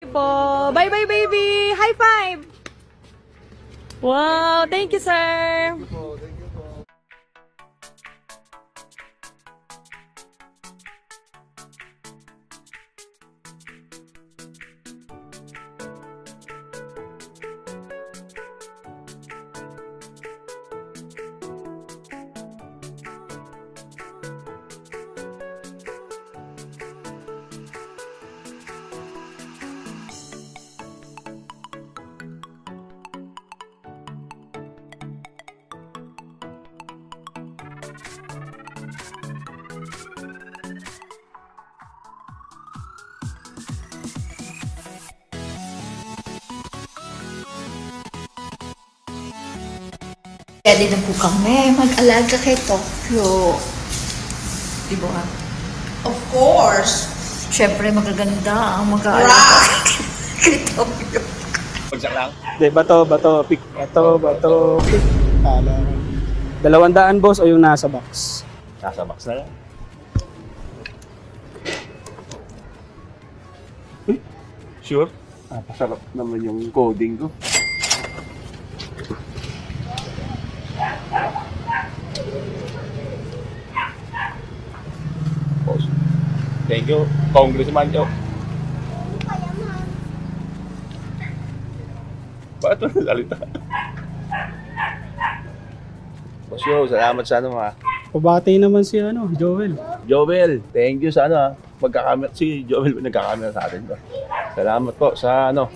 po. Bye-bye, baby. High five. Wow, thank you, sir. Thank you po. Thank you po. Ready na po kami mag-alaga kay Tokyo. Diba? Of course. Siyempre magaganda ang mag-alaga kay Tokyo. Pagsak lang. Hindi, bato, pick. Bato, pick. 200 boss o yung nasa box? Nasa box na lang. Sure? Pasarap naman yung coding ko. Thank you, Congressman Joe. Bakit mo nasalita? Boss Joe, salamat sa ano ha. Pabati naman si Joel. Joel, thank you sa ano ha. Si Joel nagkakamera sa atin. Salamat po sa ano.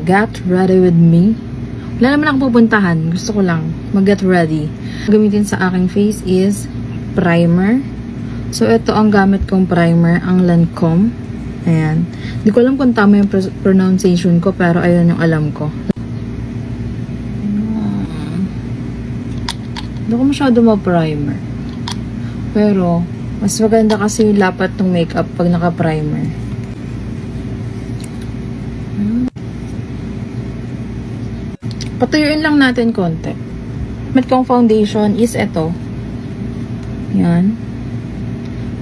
Get ready with me. Wala naman akong pupuntahan. Gusto ko lang mag-get ready. Gamitin sa aking face is primer. So, ito ang gamit kong primer, ang Lancome. Ayan. Hindi ko alam kung tama yung pronunciation ko, pero ayun yung alam ko. Hindi ko masyado ma-primer. Pero, mas maganda kasi yung lapat ng makeup pag naka-primer. Patuyuin lang natin konti. Gamit kong foundation is ito. Yan.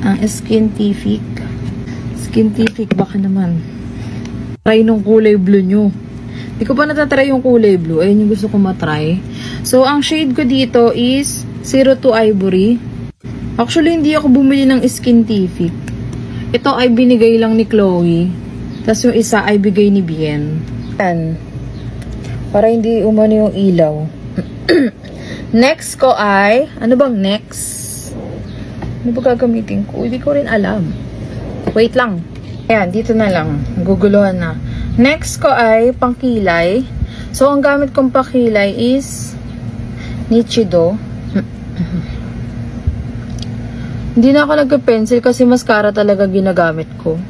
Ang Skintific. Skintific, baka naman. Try nung kulay blue nyo. Hindi ko pa natatry yung kulay blue. Ayun yung gusto ko matry. So, ang shade ko dito is 02 Ivory. Actually, hindi ako bumili ng Skintific. Ito ay binigay lang ni Chloe. Tapos yung isa ay bigay ni Bien. Yan. Para hindi umano yung ilaw. Next ko ay... Ano bang next? Ano ba gagamitin ko? Hindi ko rin alam. Wait lang. Ayan, dito na lang. Guguluhan na. Next ko ay pangkilay. So, ang gamit kong pangkilay is Nichido. Hindi na ako nagpe-pencil kasi mascara talaga ginagamit ko.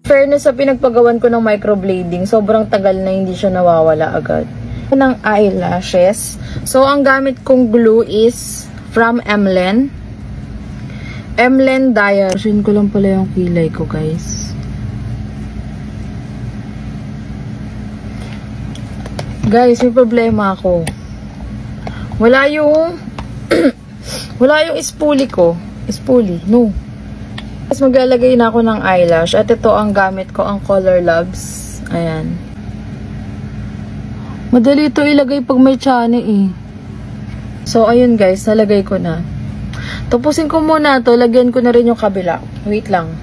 Fairness sa pinagpagawan ko ng microblading, sobrang tagal na hindi siya nawawala agad. Ng eyelashes. So, ang gamit kong glue is from Emlen. Emlen Diary. Asin ko lang pala yung kilay ko, guys. Guys, may problema ako. Wala yung wala yung spoolie ko. Spoolie, no. Tapos maglalagay na ako ng eyelash. At ito ang gamit ko, ang Color Loves. Ayan. Madali ito ilagay pag may tsane eh. So, ayun guys, nalagay ko na. Tapusin ko muna to, lagyan ko na rin yung kabila. Wait lang.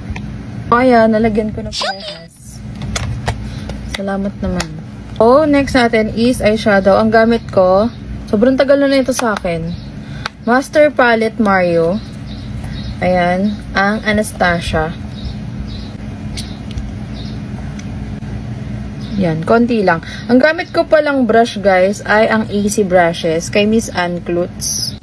Ayan, nalagyan ko na parehas. Salamat naman. Oh, next natin is eyeshadow. Ang gamit ko, sobrang tagal na ito sa akin. Master Palette Mario. Ayan, ang Anastasia. Yan, konti lang. Ang gamit ko palang brush, guys, ay ang Easy Brushes kay Miss Ann Klutz.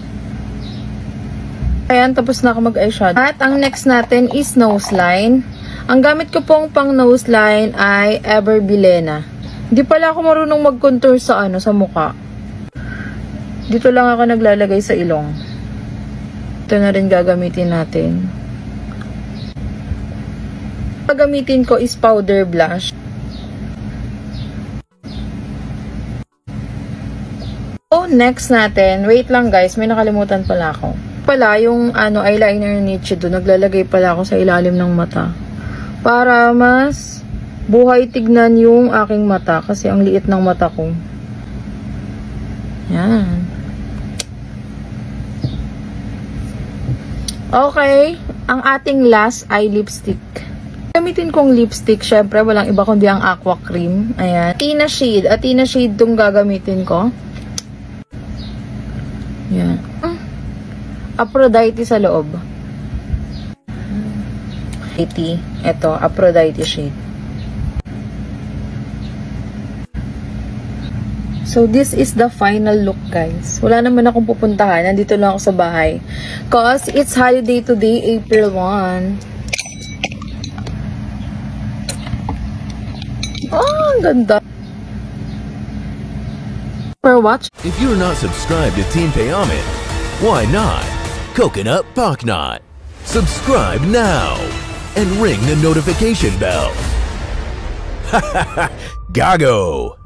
Ayan, tapos na ako mag-eyeshadow. At ang next natin is nose line. Ang gamit ko pong pang nose line ay Ever Bilena. Hindi pala ako marunong mag-contour sa sa mukha. Dito lang ako naglalagay sa ilong. Ito na rin gagamitin natin. Gagamitin ko is powder blush. So, next natin, wait lang guys, may nakalimutan pala ako. Pala, yung eyeliner ni Nichido, naglalagay pala ako sa ilalim ng mata. Para mas buhay tignan yung aking mata, kasi ang liit ng mata ko. Yan. Okay, ang ating last ay lipstick. Gamitin kong lipstick, syempre, walang iba kundi ang Aqua Cream. Ayan. Athena shade tong gagamitin ko. Yan. Aphrodite sa loob. Ito, Aphrodite shade. So, this is the final look, guys. Wala naman akong pupuntahan. Nandito lang ako sa bahay. Cause, it's holiday today, April 1. Oh, ang ganda. For watch. If you're not subscribed to Team Payaman, why not? Coconut Pocknot. Subscribe now and ring the notification bell. Gago!